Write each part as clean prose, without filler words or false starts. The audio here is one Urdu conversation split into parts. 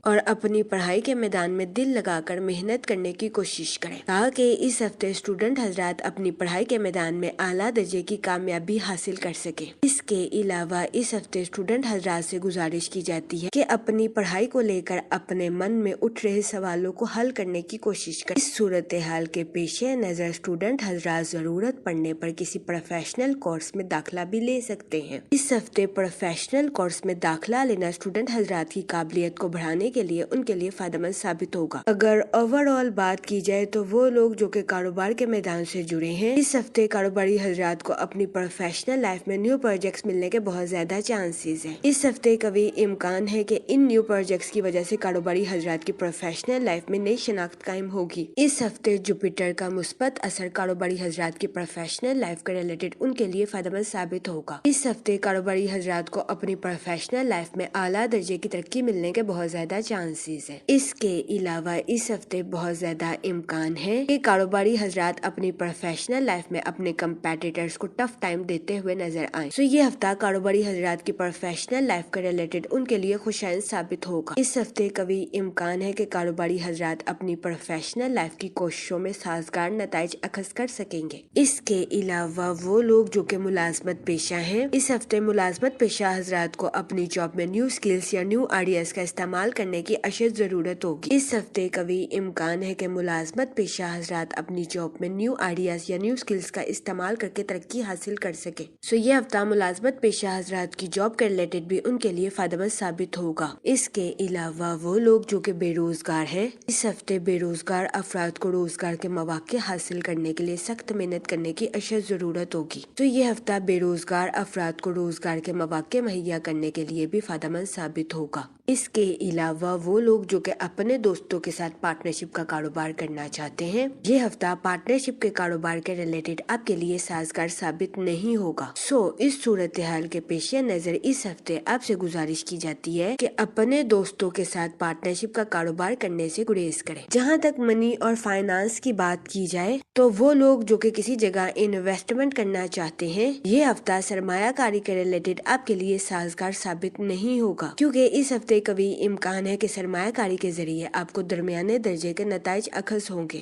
اور اپنی پڑھائی کے میدان میں دل لگا کر محنت کرنے کی کوشش کریں تاکہ اس ہفتے اسٹوڈنٹ حضرات اپنی پڑھائی کے میدان میں اعلیٰ درجے کی کامیابی حاصل کر سکیں۔ اس کے علاوہ اس ہفتے اسٹوڈنٹ حضرات سے گزارش کی جاتی ہے کہ اپنی پڑھائی کو لے کر اپنے من میں اٹھ رہے سوالوں کو حل کرنے کی کوشش کریں۔ اس صورتحال کے پیش نظر اسٹوڈنٹ حضرات ضرورت پڑنے پر کسی پروفیشنل کورس میں داخلہ بھی لے سکتے ہیں۔ اس ہفتے پروفیشنل کورس میں داخلہ لینا اسٹوڈنٹ حضرات کی قابلیت کو بڑھانے کے لیے ان کے لیے فائدہ مند ثابت ہوگا۔ اگر اوور آل بات کی جائے تو وہ لوگ جو کہ کاروبار کے میدان سے جڑے ہیں، اس ہفتے کاروباری حضرات کو اپنی پروفیشنل لائف میں نیو پروجیکٹس ملنے کے بہت زیادہ چانسز ہیں۔ اس ہفتے قوی امکان ہے کہ ان نیو پروجیکٹس کی وجہ سے کاروباری حضرات کی پروفیشنل لائف میں نئی شناخت قائم ہوگی۔ اس ہفتے جوپیٹر کا مثبت اثر کاروباری حضرات کی پروفیشنل لائف کے ریلیٹڈ ان کے لیے فائدہ مند ثابت ہوگا۔ اس ہفتے کاروباری حضرات کو اپنی پروفیشنل لائف میں اعلیٰ درجے کی ترقی ملنے کے بہت زیادہ چانسز ہیں۔ اس کے علاوہ اس ہفتے بہت زیادہ امکان ہے کہ کاروباری حضرات اپنی پروفیشنل لائف میں اپنے کمپیٹیٹرز کو ٹف ٹائم دیتے ہوئے نظر آئیں۔ یہ ہفتہ کاروباری حضرات کی پروفیشنل لائف کے ریلیٹڈ ان کے لیے خوشائند ثابت ہوگا۔ اس ہفتے قوی امکان ہے کہ کاروباری حضرات اپنی پروفیشنل لائف کی کوششوں میں سازگار نتائج اخذ کر سکیں گے۔ اس کے علاوہ وہ لوگ جو کہ ملازمت پیشہ ہیں، اس ہفتے ملازمت پیشہ حضرات کو اپنی جاب میں نیو سکلز یا نیو آئیڈیاز کا استعمال کرنے کی اشد ضرورت ہوگی۔ اس ہفتے قوی امکان ہے کہ ملازمت پیشہ حضرات اپنی جاب میں نیو آئیڈیاز یا نیو سکلز کا استعمال کر کے ترقی حاصل کر سکیں۔ یہ ہفتہ ملازمت پیشہ حضرات کی جاب کے ریلیٹڈ بھی ان کے لیے فائدہ مند ثابت ہوگا۔ اس کے علاوہ وہ لوگ جو کہ بے روزگار ہیں، اس ہفتے بے روزگار افراد کو روزگار کے مواقع حاصل کرنے کے لیے سخت محنت کرنے کی اشد ضرورت ہوگی۔ یہ ہفتہ بے روزگار افراد کو روزگار کے مواقع مہیا کرنے کے لیے بھی فائدہ مند ثابت ہوگا۔ اس کے علاوہ وہ لوگ جو کہ اپنے دوستوں کے ساتھ پارٹنرشپ کا کاروبار کرنا چاہتے ہیں، یہ ہفتہ پارٹنرشپ کے کاروبار کے ریلیٹڈ آپ کے لیے سازگار ثابت نہیں ہوگا۔ اس صورتحال کے پیش نظر اس ہفتے آپ سے گزارش کی جاتی ہے کہ اپنے دوستوں کے ساتھ پارٹنرشپ کا کاروبار کرنے سے گریز کریں۔ جہاں تک منی اور فائنانس کی بات کی جائے تو وہ لوگ جو کہ کسی جگہ انویسٹمنٹ کرنا چاہتے ہیں، یہ ہفتہ سرمایہ کاری کے ریلیٹڈ آپ کے لیے سازگار ثابت نہیں ہوگا، کیونکہ اس ہفتے قوی امکان ہے کہ سرمایہ کاری کے ذریعے آپ کو درمیانے درجے کے نتائج اخذ ہوں گے۔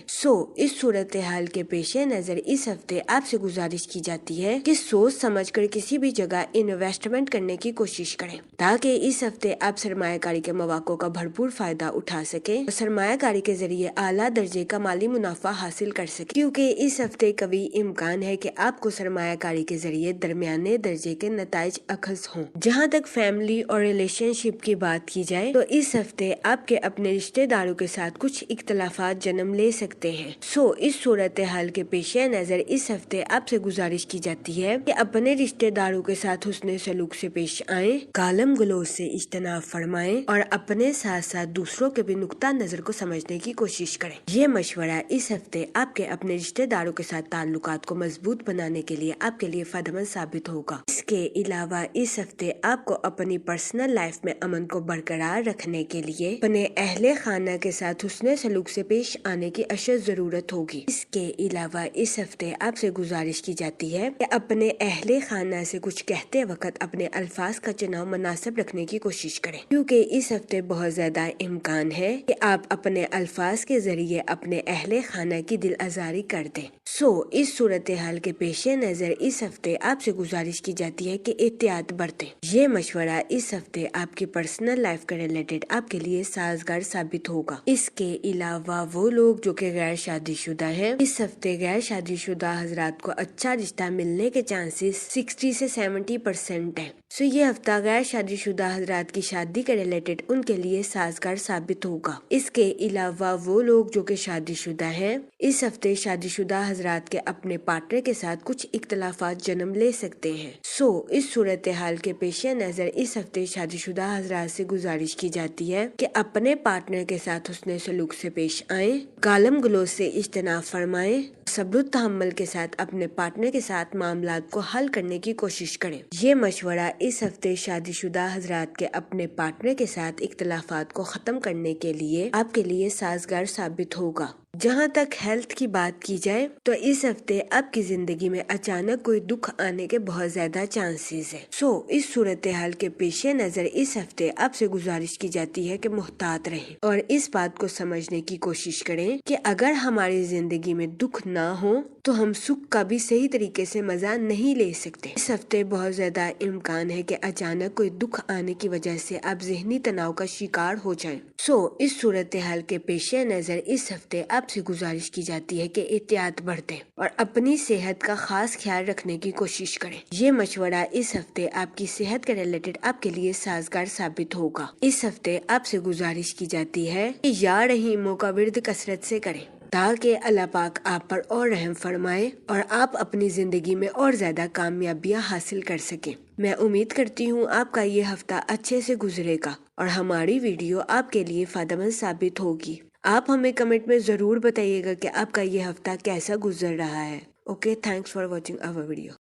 اس صورتحال کے پیش نظر اس ہفتے آپ سے گزارش کی جاتی ہے کہ سوچ سمجھ کر کسی بھی جگہ انویسٹمنٹ کرنے کی کوشش کریں تاکہ اس ہفتے آپ سرمایہ کاری کے مواقع کا بھرپور فائدہ اٹھا سکیں اور سرمایہ کاری کے ذریعے اعلیٰ درجے کا مالی منافع حاصل کر سکیں، کیونکہ اس ہفتے قوی امکان ہے کہ آپ کو سرمایہ کاری کے ذریعے درمیانے درجے کے نتائج اخذ ہوں۔ جہاں تک فیملی اور ریلیشن شپ کی بات کی جائے تو اس ہفتے آپ کے اپنے رشتہ داروں کے ساتھ کچھ اختلافات جنم لے سکتے ہیں۔ اس صورتحال کے پیش نظر اس ہفتے آپ سے گزارش کی جاتی ہے کہ اپنے رشتہ داروں کے ساتھ حسن سلوک سے پیش آئیں، گالم گلوچ سے اجتناب فرمائیں اور اپنے ساتھ ساتھ دوسروں کے بھی نقطہ نظر کو سمجھنے کی کوشش کریں۔ یہ مشورہ اس ہفتے آپ کے اپنے رشتہ داروں کے ساتھ تعلقات کو مضبوط بنانے کے لیے آپ کے لیے فائدہ مند ثابت ہوگا۔ اس کے علاوہ اس ہفتے آپ کو اپنی پرسنل لائف میں امن کو برقرار رکھنے کے لیے اپنے اہل خانہ کے ساتھ حسن سلوک سے پیش آنے کی اشد ضرورت ہوگی۔ اس کے علاوہ اس ہفتے آپ سے گزارش کی جاتی ہے کہ اپنے اہل خانہ سے کچھ کہتے وقت اپنے الفاظ کا چناؤ مناسب رکھنے کی کوشش کریں، کیونکہ اس ہفتے بہت زیادہ امکان ہے کہ آپ اپنے الفاظ کے ذریعے اپنے اہل خانہ کی دل آزاری کر دیں۔ اس صورتحال کے پیش نظر اس ہفتے آپ سے گزارش کی جاتی ہے کہ احتیاط برتیں۔ یہ مشورہ اس ہفتے آپ کی پرسنل لائف کے ریلیٹڈ آپ کے لیے سازگار ثابت ہوگا۔ اس کے علاوہ وہ لوگ جو کہ غیر شادی شدہ ہیں، اس ہفتے غیر شادی شدہ حضرات کو اچھا رشتہ ملنے کے چانسز 60 سے 70% ہیں۔ یہ ہفتہ غیر شادی شدہ حضرات کی شادی کے ریلیٹڈ ان کے لیے سازگار ثابت ہوگا۔ اس کے علاوہ وہ لوگ جو کہ شادی شدہ ہیں، اس ہفتے شادی شدہ حضرات کے اپنے پارٹنر کے ساتھ کچھ اختلافات جنم لے سکتے ہیں۔ اس صورتحال کے پیش نظر اس ہفتے شادی شدہ حضرات سے گزارش کی جاتی ہے کہ اپنے پارٹنر کے ساتھ حسن سلوک سے پیش آئیں، گالم گلوچ سے اجتناب فرمائیں، صبر و تحمل کے ساتھ اپنے پارٹنر کے ساتھ معاملات کو حل کرنے کی کوشش کریں۔ یہ مشورہ اس ہفتے شادی شدہ حضرات کے اپنے پارٹنر کے ساتھ اختلافات کو ختم کرنے کے لیے آپ کے لیے سازگار ثابت ہوگا۔ جہاں تک ہیلتھ کی بات کی جائے تو اس ہفتے آپ کی زندگی میں اچانک کوئی دکھ آنے کے بہت زیادہ چانسز ہیں۔ اس صورتحال کے پیش نظر اس ہفتے آپ سے گزارش کی جاتی ہے کہ محتاط رہیں اور اس بات کو سمجھنے کی کوشش کریں کہ اگر ہماری زندگی میں دکھ نہ ہو تو ہم سکھ کا بھی صحیح طریقے سے مزہ نہیں لے سکتے۔ اس ہفتے بہت زیادہ امکان ہے کہ اچانک کوئی دکھ آنے کی وجہ سے آپ ذہنی تناؤ کا شکار ہو جائیں۔ اس صورتحال کے پیش نظر اس ہفتے آپ سے گزارش کی جاتی ہے کہ احتیاط برتیں اور اپنی صحت کا خاص خیال رکھنے کی کوشش کریں۔ یہ مشورہ اس ہفتے آپ کی صحت کے ریلیٹڈ آپ کے لیے سازگار ثابت ہوگا۔ اس ہفتے آپ سے گزارش کی جاتی ہے کہ یا رحیموں کا ورد کثرت سے کریں تاکہ اللہ پاک آپ پر اور رحم فرمائے اور آپ اپنی زندگی میں اور زیادہ کامیابیاں حاصل کر سکیں۔ میں امید کرتی ہوں آپ کا یہ ہفتہ اچھے سے گزرے گا اور ہماری ویڈیو آپ کے لیے فائدہ مند ثابت ہوگی۔ آپ ہمیں کمنٹ میں ضرور بتائیے گا کہ آپ کا یہ ہفتہ کیسا گزر رہا ہے۔ Okay, thanks for watching our video.